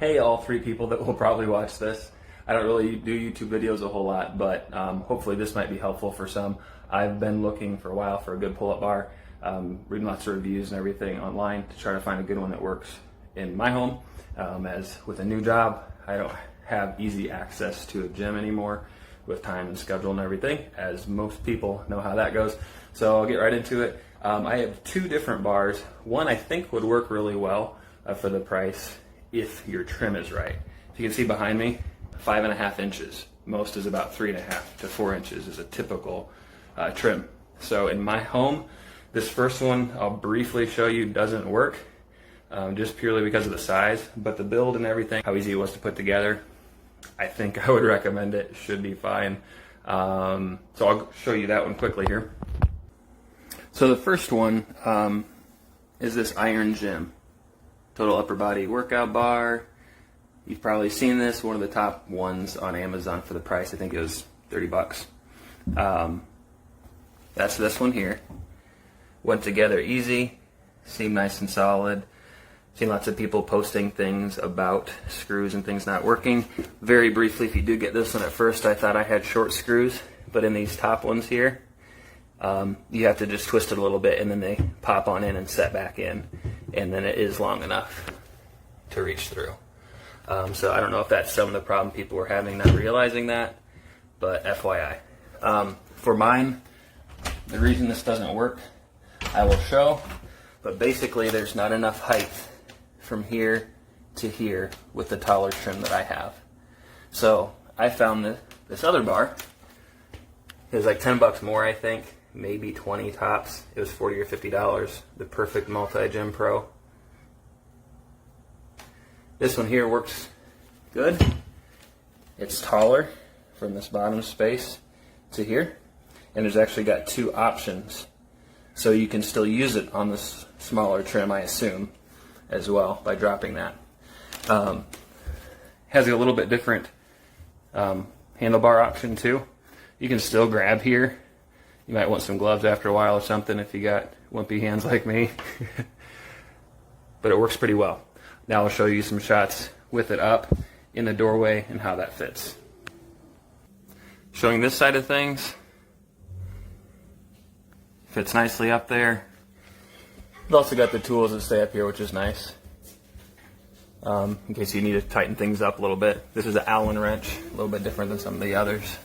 Hey, all three people that will probably watch this. I don't really do YouTube videos a whole lot, but hopefully this might be helpful for some. I've been looking for a while for a good pull-up bar, reading lots of reviews and everything online to try to find a good one that works in my home. As with a new job, I don't have easy access to a gym anymore with time and schedule and everything, as most people know how that goes. So I'll get right into it. I have two different bars. One I think would work really well for the price if your trim is right. If you can see behind me, 5.5 inches. Most is about 3.5 to 4 inches is a typical trim. So in my home, this first one I'll briefly show you doesn't work, just purely because of the size, but the build and everything, how easy it was to put together, I think I would recommend it. Should be fine. So I'll show you that one quickly here. So the first one is this Iron Gym total upper body workout bar. You've probably seen this, one of the top ones on Amazon for the price. I think it was 30 bucks. That's this one here. Went together easy, seemed nice and solid. Seen lots of people posting things about screws and things not working. Very briefly, if you do get this one at first, I thought I had short screws, but in these top ones here, you have to just twist it a little bit and then they pop on in and set back in, and then it is long enough to reach through. So I don't know if that's some of the problem people were having, not realizing that, but FYI. For mine, the reason this doesn't work, I will show, but basically there's not enough height from here to here with the taller trim that I have. So I found this other bar. It was like 10 bucks more, I think, maybe 20 tops. It was $40 or $50, the Perfect Multi-Gym Pro. This one here works good. It's taller from this bottom space to here, and there's actually got two options, so you can still use it on this smaller trim, I assume, as well, by dropping that. Has a little bit different handlebar option too. You can still grab here. You might want some gloves after a while or something if you got wimpy hands like me. But it works pretty well. Now I'll show you some shots with it up in the doorway and how that fits. Showing this side of things. Fits nicely up there. We've also got the tools that stay up here, which is nice. In case you need to tighten things up a little bit. This is an Allen wrench, a little bit different than some of the others.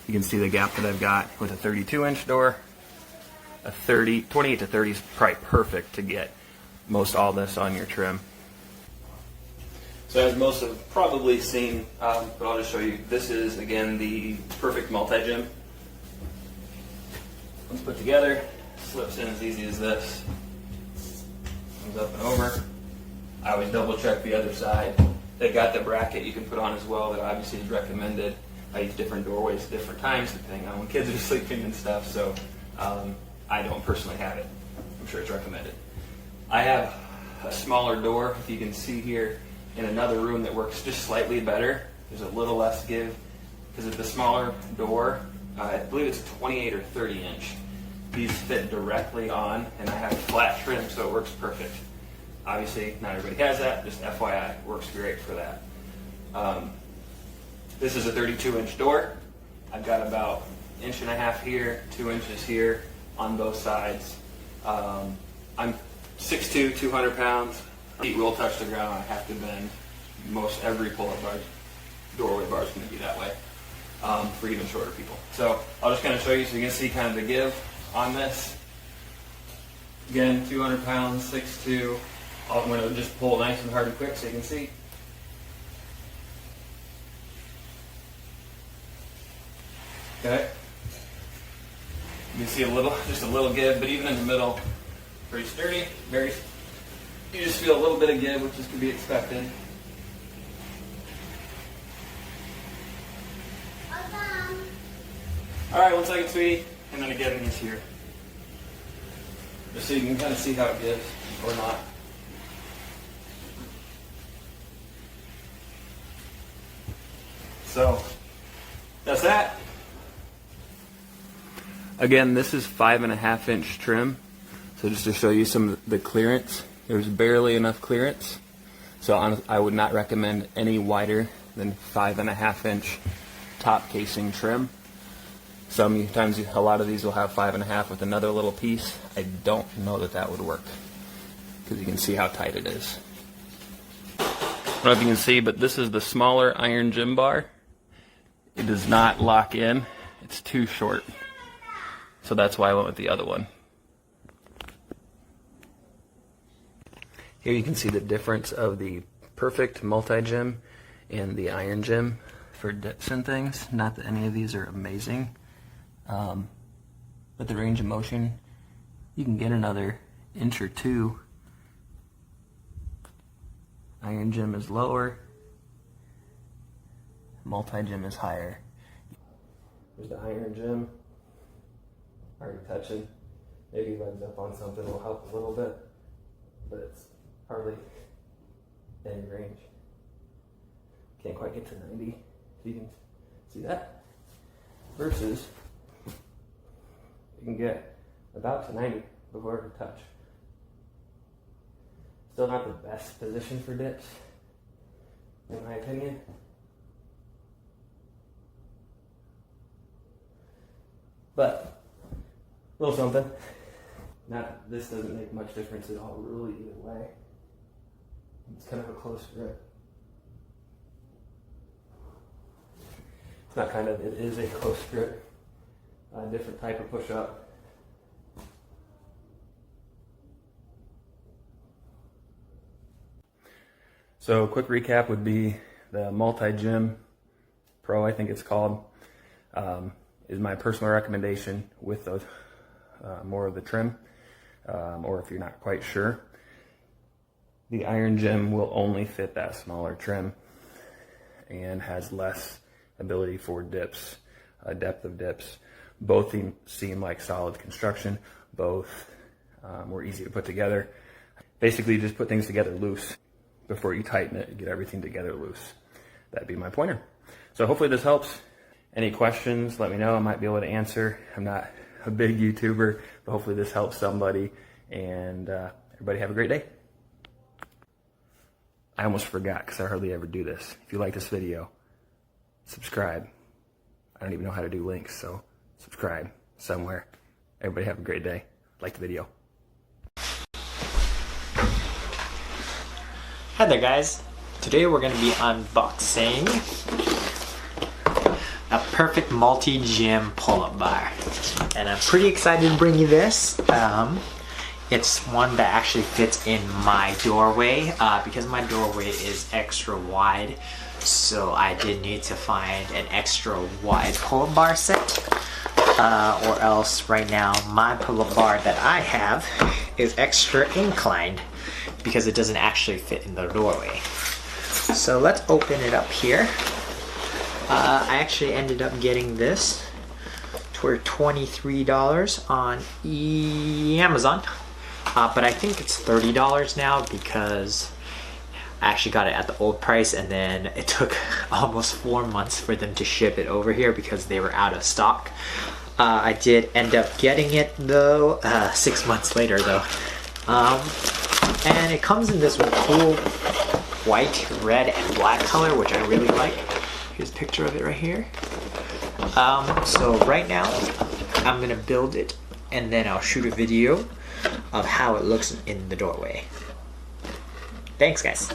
You can see the gap that I've got with a 32-inch door. A 28 to 30 is probably perfect to get most all this on your trim. So as most have probably seen, but I'll just show you, this is again the Perfect Multi-Gym. Once put together, slips in as easy as this. Comes up and over. I always double check the other side. They got the bracket you can put on as well that obviously is recommended. I use different doorways at different times depending on when kids are sleeping and stuff, so I don't personally have it. I'm sure it's recommended. I have a smaller door, if you can see here, in another room that works just slightly better. There's a little less give because of the smaller door. I believe it's 28 or 30 inch. These fit directly on, and I have flat trim, so it works perfect. Obviously, not everybody has that, just FYI, works great for that. This is a 32-inch door. I've got about 1.5 inches here, 2 inches here on both sides. I'm 6'2", 200 pounds. Feet will touch the ground. I have to bend. Most every pull-up bar, doorway bar is going to be that way for even shorter people. So I'll just kind of show you so you can see kind of the give on this. Again, 200 pounds, 6'2". I'm going to just pull nice and hard and quick so you can see. Okay. You can see just a little give, but even in the middle, pretty sturdy. You just feel a little bit of give, which is to be expected. All right, 1 second, sweetie, and then again in here, just so you can kind of see how it gives or not. So that's that. Again, this is 5.5 inch trim. So just to show you some of the clearance, there's barely enough clearance. So I would not recommend any wider than 5.5 inch top casing trim. Sometimes a lot of these will have 5.5 with another little piece. I don't know that that would work because you can see how tight it is. I don't know if you can see, but this is the smaller iron gym bar. It does not lock in. It's too short. So that's why I went with the other one. Here you can see the difference of the Perfect multi-gym and the iron gym for dips and things. Not that any of these are amazing, but the range of motion, you can get another inch or two. Iron gym is lower, multi-gym is higher. There's the iron gym, already touching. Maybe legs up on something will help a little bit, but it's hardly any range. Can't quite get to 90, so you can see that. Versus, you can get about to 90 before it touch. Still not the best position for dips, in my opinion. But, a little something. This doesn't make much difference at all, really, either way. It's kind of a close grip. It's not kind of, it is a close grip. Different type of push-up. So, quick recap would be the Multi-Gym Pro, I think it's called, is my personal recommendation with the more of the trim, or if you're not quite sure. The iron gym will only fit that smaller trim and has less ability for dips, depth of dips. Both seem like solid construction. Both were easy to put together. Basically, just put things together loose before you tighten it. Get everything together loose. That'd be my pointer. So hopefully this helps. Any questions, let me know. I might be able to answer. I'm not a big YouTuber, but hopefully this helps somebody. And everybody have a great day. I almost forgot because I hardly ever do this. If you like this video, subscribe. I don't even know how to do links, so subscribe somewhere. Everybody have a great day. Like the video. Hi there guys. Today we're going to be unboxing a Perfect multi-gym pull-up bar. And I'm pretty excited to bring you this. It's one that actually fits in my doorway because my doorway is extra wide. So I did need to find an extra wide pull-up bar set. Or else right now my pull-up bar that I have is extra inclined because it doesn't actually fit in the doorway. So let's open it up here. I actually ended up getting this for $23 on Amazon. But I think it's $30 now because I actually got it at the old price and then it took almost 4 months for them to ship it over here because they were out of stock. I did end up getting it though, 6 months later though. And it comes in this cool white, red, and black color, which I really like. Here's a picture of it right here. So right now, I'm gonna build it and then I'll shoot a video of how it looks in the doorway. Thanks guys.